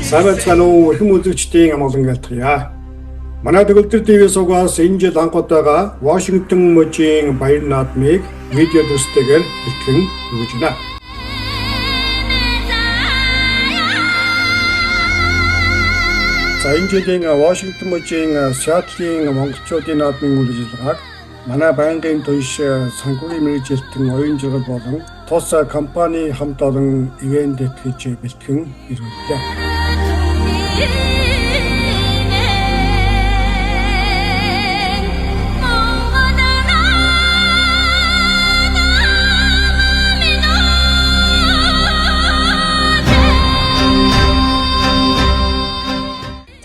Савцгануу эрхэм үзэгчдийн амгалан айлтгая. Манай төгөлдөр ТV суугаас энэ жил анхудаага Вашингтон мужийн баяр наадмыг видео төстэйгээр бэлтгэн өгж байна. За энэ жилийн Вашингтон мужийн Сиэтлийн монголчуудын наадмын үйл ажиллагааг манай байнгын туйш санхүүгийн мэргэжилтэн оюун жиргэл болон тус компани хамт олон ивент хийж бэлтгэн ирүүллээ.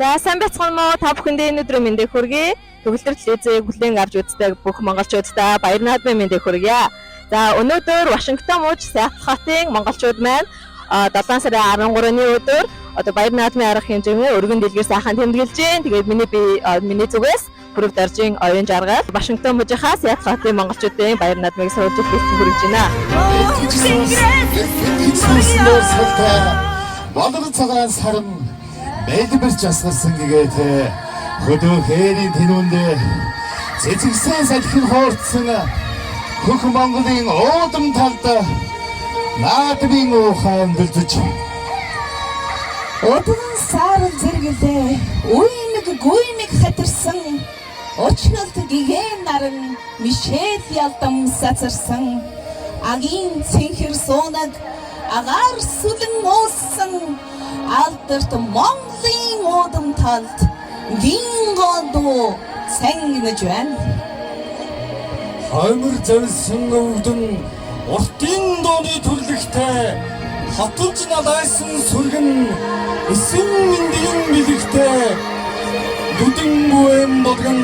За сайн байцгаана уу та бүхэндээ энэ өдрийн мэндийг хүргэе. Төгөлдөр телевизийг бүлээн авч үздэг бүх монголчуудаа баяр наадмын мэндийг хүргье. За өнөөдөр Вашингтон муж Сиэтл хотын монголчууд маань 7 сарын 13-ны өдөр одоо баяр наадмын арга хэмжээний өргөн дэлгэр сайхан тэмдэглэж байна. Тэгээд миний зүгээс бүрэг даржийн оюун жаргал Вашингтон мужийнхаа Сиэтл хотын монголчуудын баяр наадмыг суулж хүргэж байна. Болон цагаан сарам Мэлбэрч асгарсан гэгээд хөдөө хээрийн тэнүүндээ цэцэгсэн салхин хоорцсон хөх Монголын уудам талд наадмын ухаан дэлж Одон саран зэрэглээ уймэг гуймэг хатарсан очнолт гигэн наран Мишель ялдам сацарсан агийн цэнхэр суунаг агаар сүлэн ууссан алдарт Монголын уудам талд гингондоо сангинаж байна. Хоймор завсан өвдөн уртын дооны төрлөخтэй хатулж налайсан сүргэн эсэн мэндийн бэлэгтэй дүдэн бүэм болгон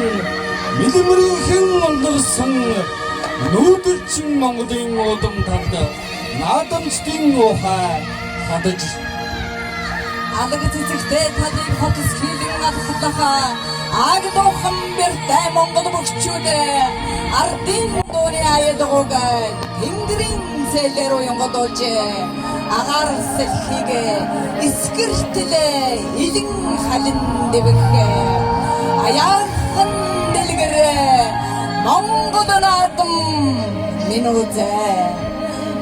мэлмэрийнхэн онлорсон нүүдэлчин Монголын уудам талд наадамчдын ухаа хадаж Алаг цэцэгтэй талыг хотос хийлэн алхахлахаа Агдохан бэртэй Монгол мөччүүдээ ардын дууны аядагаа тэнгэрийн зээлээр уянгодуулж агаар сэлхийгээ эскэртэлээ илэн халин дэвэхээ аяахан дэлгэрээ Монгол наадам минутэ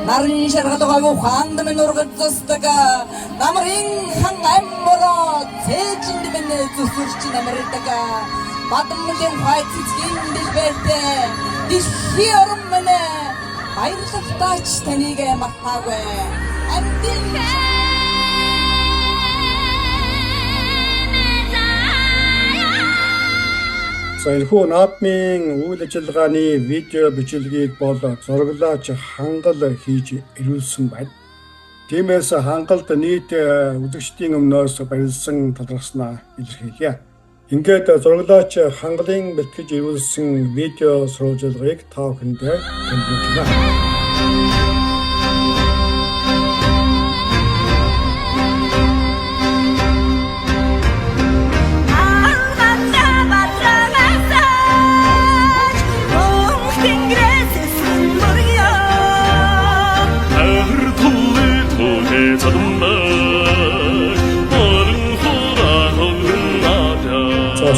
Нарийн шаргалгаагүй хаанд минь ургацстага намрын хан аммороо цээжинд минь зүсэрч намрдаг бадмын хайцгийн дэлбэртэ дэлхий орон минь баярлалтаач таныг махаагүй амдин Энэхүү наадмын үйл ажиллагааны видео бичлэгийг бол зураглаач хангал хийж ирүүлсэн байна. Тиймээс хангалд нийт үзэгчдийн өмнөөс баярлсан талархснаа илэрхийлье. Ингээд зураглаач хангалын бэлтгэж ирүүлсэн видео сурвалжлагыг та бүхэндээ тэмдэглэж байна.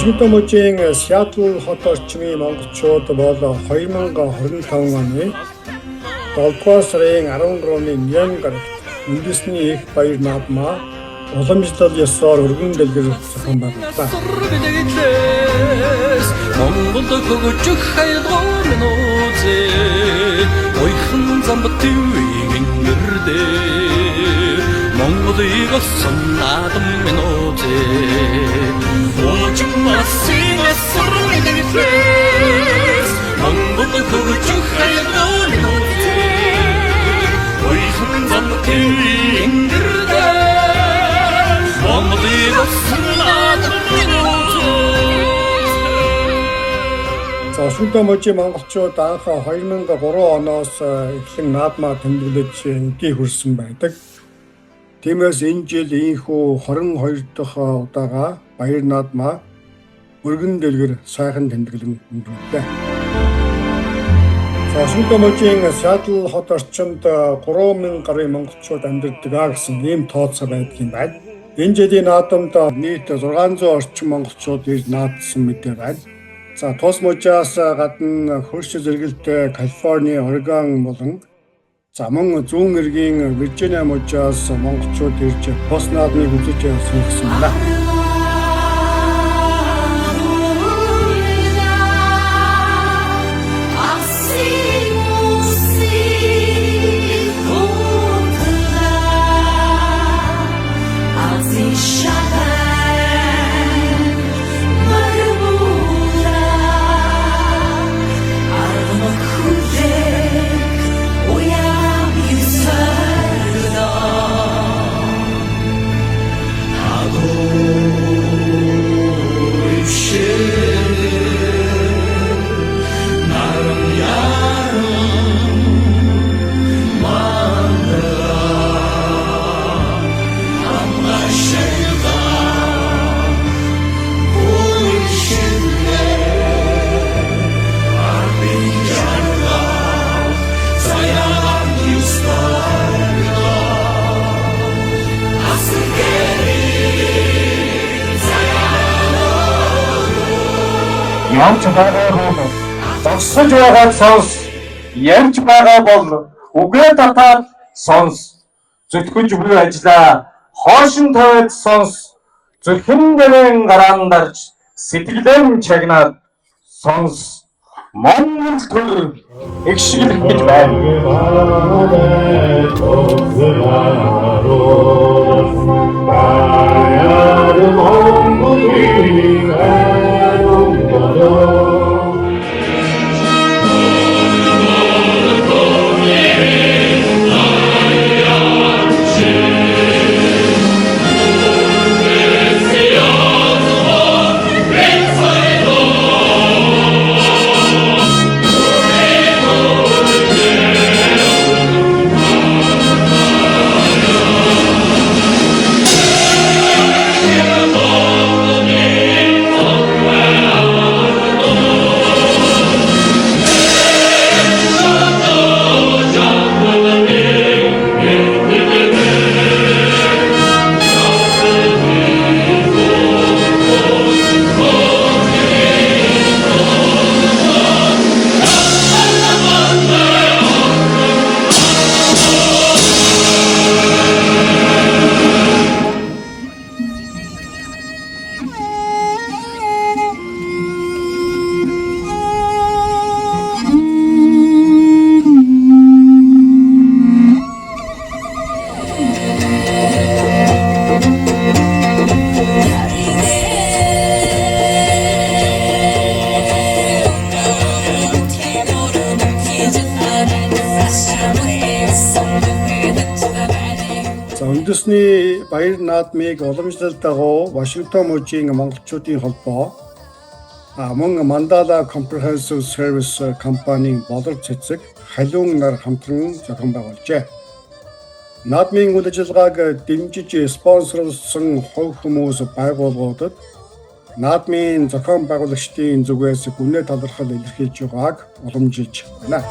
Вашингтон мужийн Сиэтл хот орчмын монголчууд бол 2025 оны 7 сарын 13-ны Нью-Йоркт үндэсний их баяр наадмаа уламжлал ёсоор өргөн дэлгэр зохион байгууллаа. Монголд хөгжих хайлгуун нөөцөө ойхон замбат ингэрдээ Монголыг олсон наадам нөөцөө Ожмасын эсрэг дэглээс Монголд хөгжих хайлгуун нөөцөө ойхон замбат ингэрдээ Монголыг олсон наадам Вашингтон мужийн монголчууд анх 2003 оноос эхлэн наадмаа тэмдэглэж эдий хүрсэн байдаг. Тиймээс энэ жил ийхүү 22 дахь удаага баяр наадмаа өргөн дэлгэр сайхан тэмдэглэн өнгөрүүллээ. Вашингтон мужийн Сиэтл хот орчинд 3000 гаруй монголчууд амьдардаг гэсэн ийм тооцоо байдаг юм байна. Энэ жилийн наадамд нийт 600 орчим монголчууд ирж наадсан мэдээ байна. За тус мужаас гадна хөрш зэрэгэлтэй Калифорни, Орегон болон мөн зүүн эргийн Виржиниа мужаас монголчууд ирж тус наадмыг үзэж явсан гэсэн байна. Ямч байгаа бол зогсож байгааг сонс, ярьж байгаа бол үгээ татаад сонс, зүтгэж буй ажиллаа хоошин тавиад сонс, зүрхэн дээрэн гараан дарж сэтгэлэн чагнаад сонс, Монгол төр эгшиглэх гэж байна. Үндэсний баяр наадмыг уламжлалт дагуу Вашингтон мужийн монголчуудын холбоо мөн Mandala Comprehensive Service компанийн болор цэцэг халиун нар хамтран зохион байгуулжээ. Наадмын үйл ажиллагааг дэмжиж спонсорлсон хувь хүмүүс байгууллагуудад наадмын зохион байгуулагчдын зүгээс гүнээ талархал илэрхийлж байгааг уламжилж байна.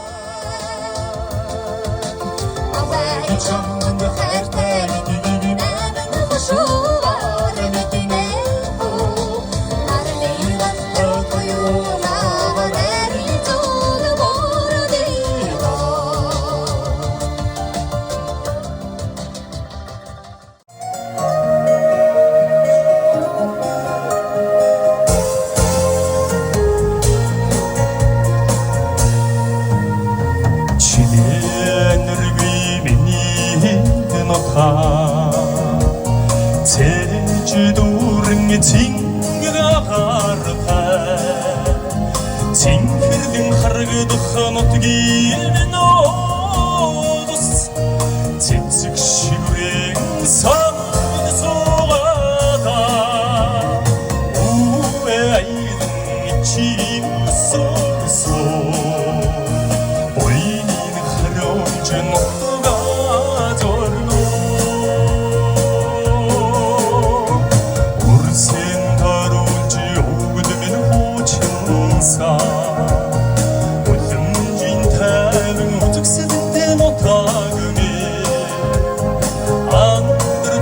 제주도는 징그가 가르다 징그든 하르그도 허노트기는 오도스 제측 시구랭 선소가다 우에 아이는 침소소 보이는 하려준 오가 절로 웃음 타는 오죽 쓰는데 못하그니 안 들어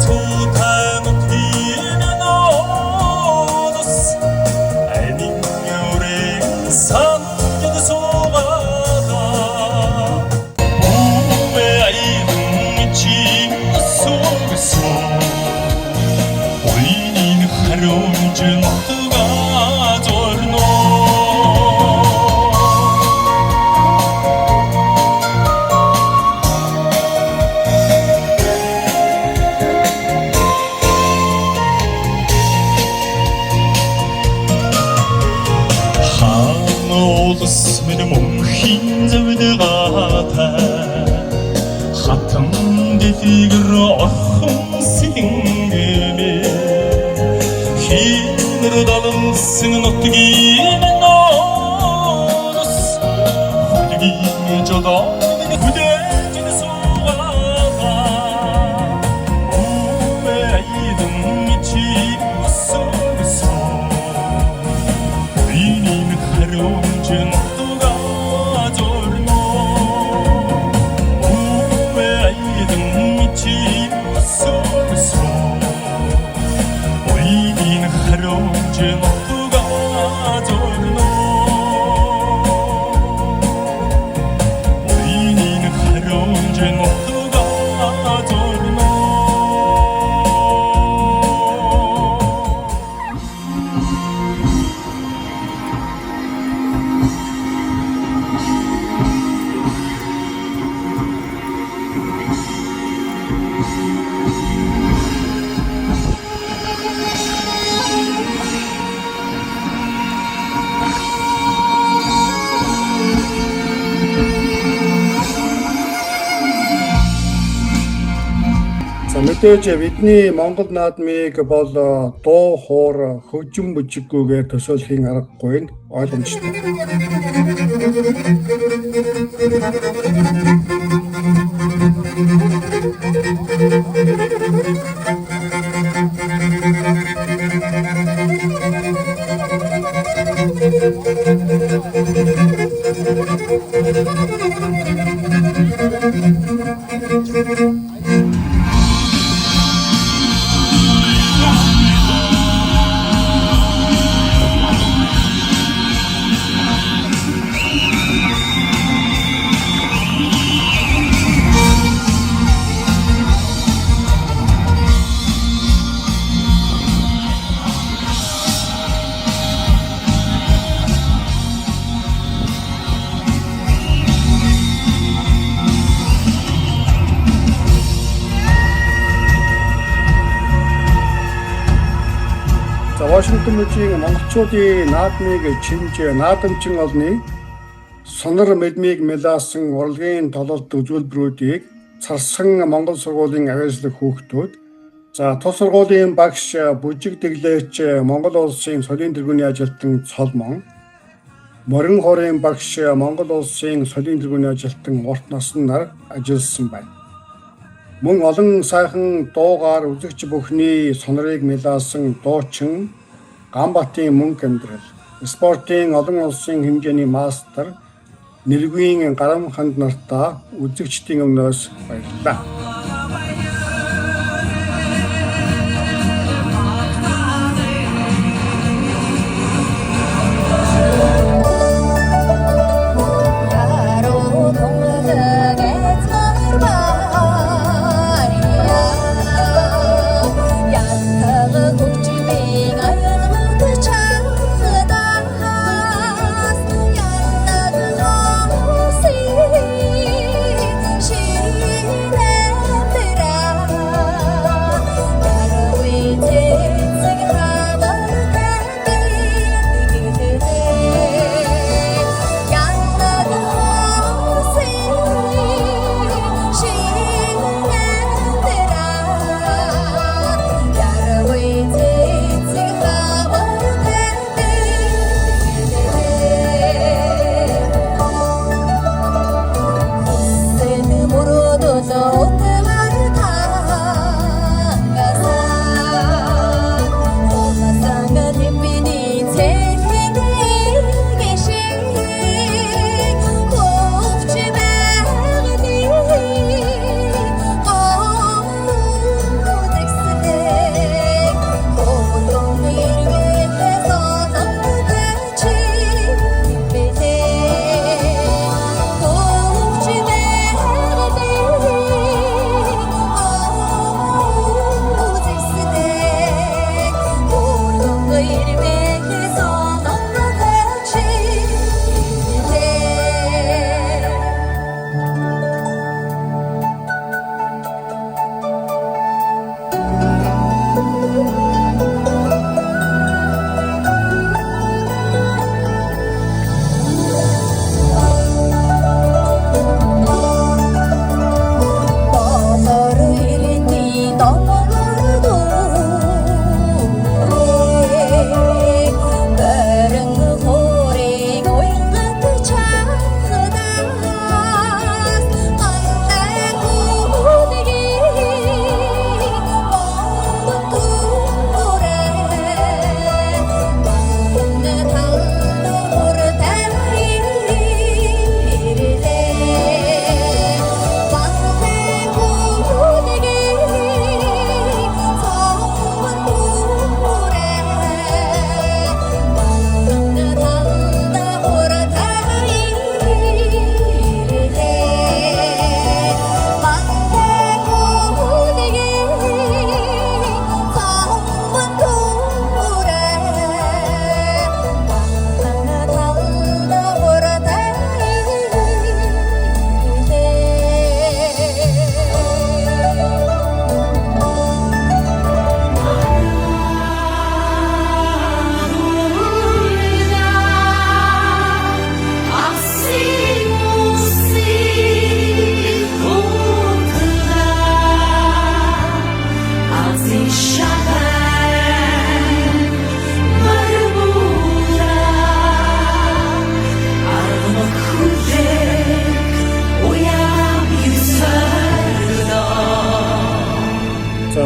Осмын мөнхийн зөвдөгөөтэй хатан дэлгэр орхон сингэмэ хинэр далансын нутгийн нос хүдгийн жодоо хүдэж суугаа үмэйдэн чи өсөсөө биний хариучин Мэдээж бидний Монгол наадмыг бол дуу хоор хөгжим бүжиггүйгээр төсөөлхийн аргагүй нь ойлгомжтой. Вашингтон мужийн монголчуудын наадмыг чинж наадамчин олны сонор мэдмийг мэлаасан урлагийн тололт үзүүлбэрүүдийг царсан Монгол сургуулийн авьяаслаг хүүхдүүд тус сургуулийн багш бүжиг дэглээч Монгол улсын соёлын тэргүүний ажилтан Цолмон морин хорын багш Монгол улсын соёлын тэргүүний ажилтан Урт Насан нар ажилласан байна. Мөн олон сайхан дуугаар үзэгч бүхний сонорыг мэлаасан дуучин Ганбатын мөнгө амьдрал, спортын олон улсын хэмжээний мастер Нэргийн Гарамханд нартаа үзэгчдийн өмнөөс баярлалаа.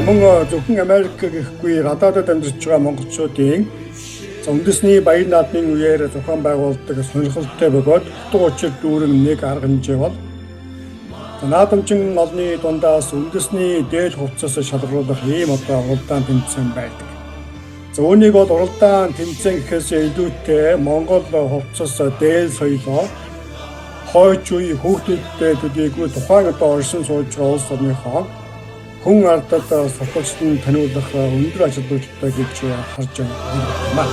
мөн зөвхөн Америк гэхгүй гадаадд амьдарч байгаа монголчуудын үндэсний баяр наадмын үеэр зохион байгуулдаг сонирхолтой бөгөөд утга учир дүүрэн нэг арга хэмжээ бол наадамчин олны дундаас үндэсний дээл хувцас шалгаруулах ийм уралдаан тэмцээн байдаг. За үүнийг бол уралдаан тэмцээн гэхээс илүүтэй Монгол хувцас дээл соёлоо хойч үе хүүхдүүдтэй төдийгүй тухайн оршин сууж байгаа улс орныхоо хүн ардад сурталчилж таниулах өндөр ажилтнуудтай гэж харж байна.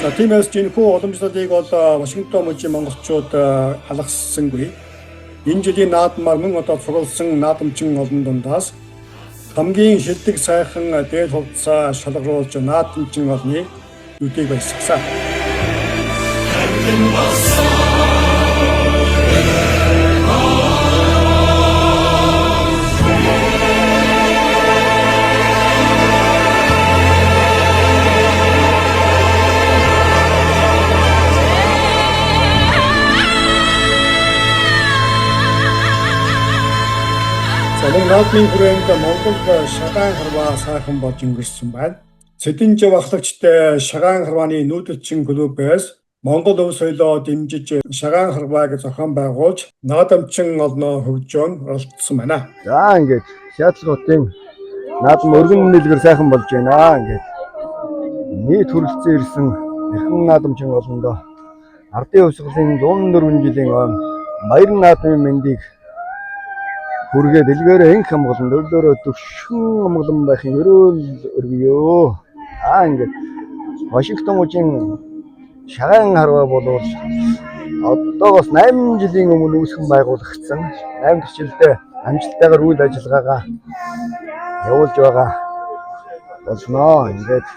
За тиймээс жинхэнэ уламжлалыг бол Вашингтон мужийн монголчууд халахсангүй. Энэ жилийн наадмаар мөн одоо цугласан наадамчин олон дундаас хамгийн шилдэг сайхан дээл хувцас шалгаруулж наадамчин олны үдийг баясгасан. Мөн наадмын хүрээнд Монгол шагаан харваа сайхан болж өнгөрсөн байна. Цэдэн жив ахлагчтай шагаан харвааны нүүдэлчин клубээс Монгол өв соёлоо дэмжиж шагаан харвааг зохион байгуулж наадамчин олноо хөгжөөн оролцсон байна. За ингээд Сиэтл хотын наадам өргөн нийлгэр сайхан болж байна. Ингээд нийт хүрэлцэн ирсэн эрхэм наадамчин олондоо ардын хувьсгалын 104 жилийн он баяр наадмын мэндийг хүргээд дэлгээрээ инх хамгаалан өглөөрөө төвшин амгалан байхын өрөөл өргөё. Ингээд Вашингтон мужийн шагаан харваа болвол одоогоос 8 жилийн өмнө үүсгэн байгуулагдсан 8 дахь жилдээ амжилттайгаар үйл ажиллагаагаа явуулж байгаа болсноо. Ингээд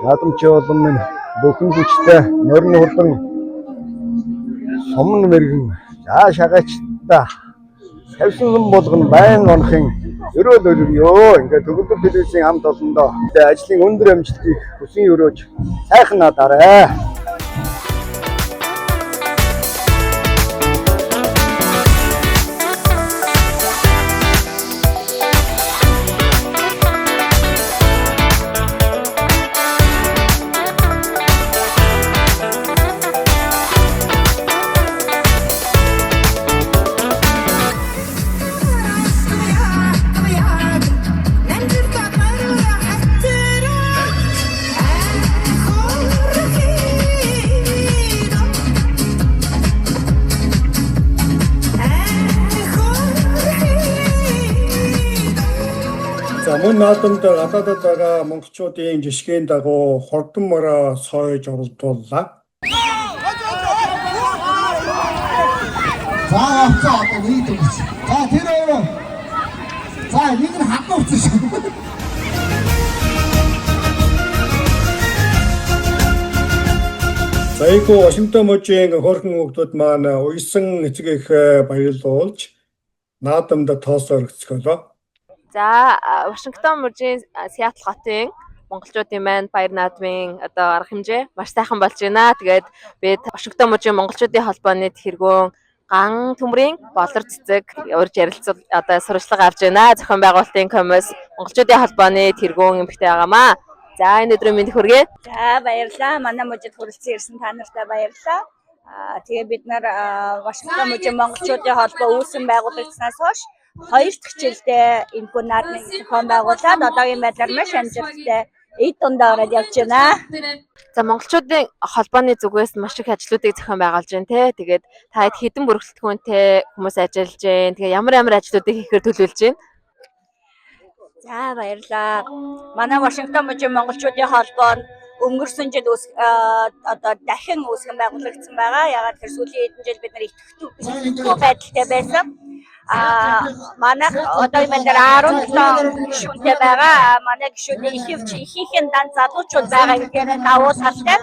наадамч олон минь бүхэн хүчтэй норн хурдан сумн мэргэн за шагаач тавьсан болгоно байн онохын өрөөл өргөё. Ингээд төгөлдөр телевизийн хамт олондоо ажлын өндөр амжилтыг хүсэн өрөөж сайхан надаарай. Мөн наадамд гадаадд байгаа монголчуудын жишгийн дагуу хордон мороо сойж оролдууллаа. За одоо нийт үү. За тэр өөрөө. За нэг нь хадгалсан шүү. Зайгүй Вашингтон мужийн хөөрхөн хүүхдүүд маань уйсан эцэг их баярлуулж наадамд тоосоор өгцгөлөө. За Вашингтон мужийн Сиэтл хотын монголчуудын маань баяр наадмын одоо арга хэмжээ маш сайхан болж байна. Тэгээд бид Вашингтон мужийн монголчуудын холбооны тэргүүн ган төмрийн болор цэцэг урьж ярилцал одоо сурвалжлага авч байна. Зохион байгуулалтын комисс монголчуудын холбооны тэргүүн эмэгтэй байгаамаа. За энэ өдрийн мэнд хүргэе. За баярлалаа. Манай мужид хүрэлцэн ирсэн та нартай баярлалаа. Тэгээ бид нар Вашингтон мужийн монголчуудын холбоо үүсгэн байгуулагдсанаас хойш 2 дахь жилдээ энэхүү наадмыг зохион байгуулад одоогийн байдлаар маш амжилттай эд дундаа ороод явж байна. За монголчуудын холбооны зүгээс маш их ажлуудыг зохион байгуулж байна те. Тэгээд та хэдэн бүрэлдэхүүнтэй хүмүүс ажиллаж байна. Тэгээ ямар ажлуудыг хийхээр төлөвлөж байна? За баярлалаа. Манай Вашингтон мужийн монголчуудын холбоо өнгөрсөн жил одоо дахин үүсгэн байгуулагдсан байгаа. Ягаад гэхээр сүүлийн хэдэн жил бид нар идэвхтэй байдалтай байсан. Манайх одоо энэ дээр 17 гишүүнтэй байгаа. Манай гишүүдийн ихэнх нь дан залуучууд байгаа гэхээр давуу талтай.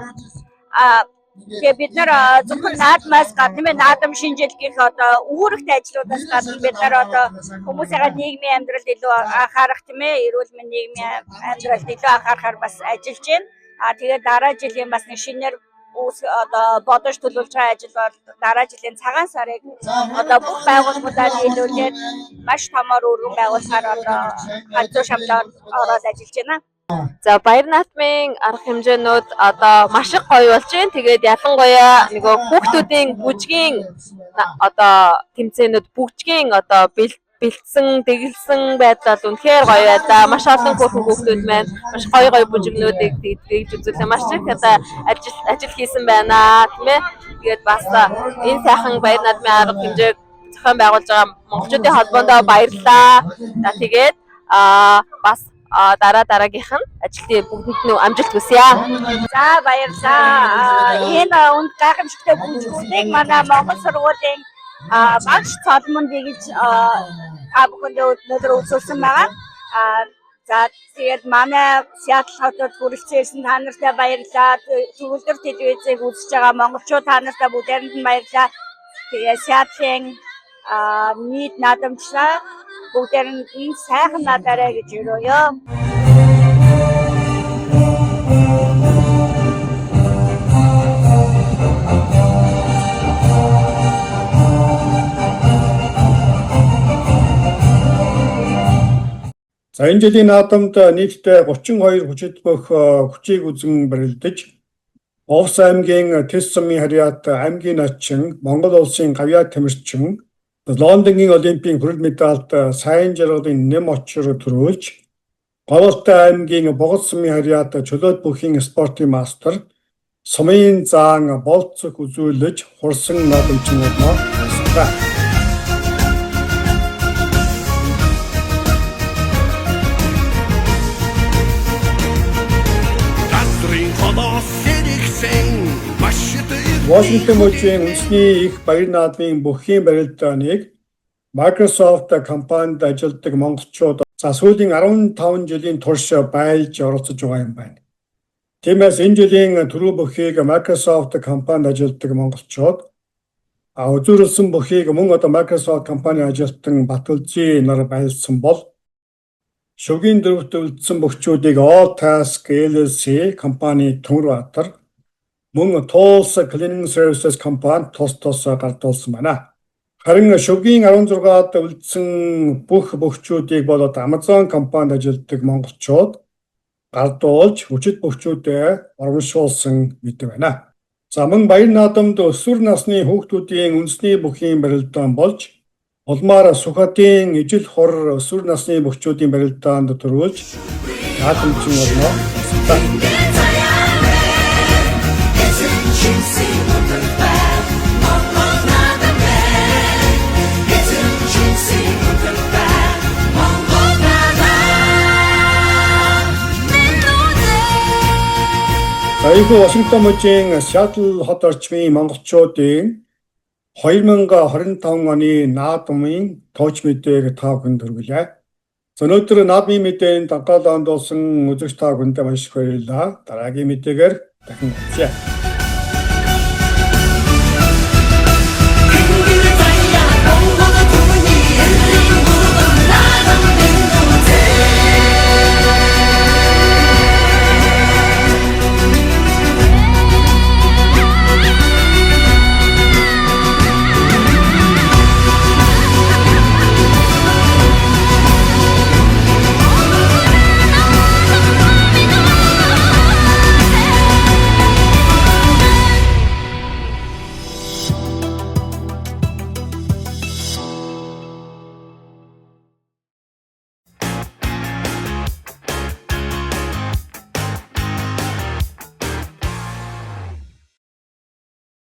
Тэгээ бид нар зөвхөн наадмаас гадна наадам шинжилгээ гэх одоо үүрэгтэй ажлуудаас гадна бид нар одоо хүмүүсийн нийгмийн амьдралд илүү анхаарах тийм ээ, эрүүл мэндийн нийгмийн амьдралд илүү анхаарахаар бас ажиллаж байна. Тэгээ дараа жилийн бас нэг шинээр одоо бодож төлөвлөж байгаа ажил бол дараа жилийн цагаан сарыг одоо бүх байгууллагуудаар нийлүүлээд маш томоор өргөн байгуулахаар одоо ганцхан шамдаар ороод ажиллаж байна. За баяр наадмын арга хэмжээнүүд одоо маш их гоё болж байна. Тэгээд ялангуяа нөгөө хүүхдүүдийн бүжгийн одоо тэмцээнүүд бүгжгийн одоо бэлдсэн, дэглэсэн байдал бол үнэхээр гоё байлаа. Маш олон хүүхдүүд маань маш гоё бүжигнүүдийг тэгж үзүүлээ. Маш их одоо ажил хийсэн байна тийм ээ. Тэгээд бас энэ сайхан баяр наадмын арга хэмжээг зохион байгуулж байгаа монголчуудын холбоонд баярлалаа. За тэгээд бас дараагийнх нь ажилтны бүгдэнд нь амжилт хүсье. За баярлалаа. Энэ үнд гайхамшигтай бүжигсийг манай Монгол сургуулийн багш Цолмон гэж та бүхэндээ өнөөдөр үзүүлсэн байгаа. За тэгээд манай Сиэтл хотод хүрэлцэн ирсэн та нартай баярлалаа. Төгөлдөр телевизийг үзэж байгаа монголчууд та нартай бүгдээрэнд нь баярлалаа. Тэгээд Сиэтлийн нийт наадамчлаа бүгдээрэнд энэ сайхан наадаарай гэж өрөөё. За энэ жилийн наадамд нийтдээ 32 хүчит бөх хүчийг үзэн барилдаж Овс аймгийн Тэс сумын харьяат аймгийн начин, Монгол улсын гавьяа тамирчин, Лондонгийн Олимпийн хүрэл медальт сайн жаргалын нэм очир төрүүлж, Говьолтой аймгийн Богод сумын харьяат чөлөөт бүхийн спортын мастер, сумын заан болцох үзүүлж хурсан наадамчнууд маань байна. Washington мужийн үндэсний их баяр наадмын бүхий барилдааныг Microsoft компанид ажилладаг монголчууд сүүлийн 15 жилийн турш байлж оролцож байгаа юм байна. Тиймээс энэ жилийн түрүү бүхийг Microsoft компанид ажилладаг монголчууд үзүүлсэн бүхийг мөн одоо Microsoft компани ажилтан Батүлзий нар байлсан бол шүгийн дөрөвт үлдсэн бүхчүүдийг All Task LLC компани Төмөрбаатар мөн Tools Cleaning Services компани тус гардуулсан байна. Харин шүгийн 16-ад үлдсэн бүхчүүдийг болоод Amazon компанид ажилладаг монголчууд гардуулж хүчит бүхчүүдэд урамшуулсан мэт байна. За мөн баяр наадамд өсвөр насны хүүхдүүдийн үндэсний бүхийн барилдаан болж улмаар Сүхбаатарын ижил хор өсвөр насны бүхчүүдийн барилдаанд төрүүлж наадамчин болно. Айхуу Вашингтон мужийн Сиэтл хот орчмын монголчуудын 2025 оны наадмын тооч мэдээг та бүхэнд хүргэлээ. Өнөөдөр наадмын мэдээнд анхаалан дуусан үзэгч та бүхэнд маш их баярлалаа. Дараагийн мэдээгээр дахин уулзъя.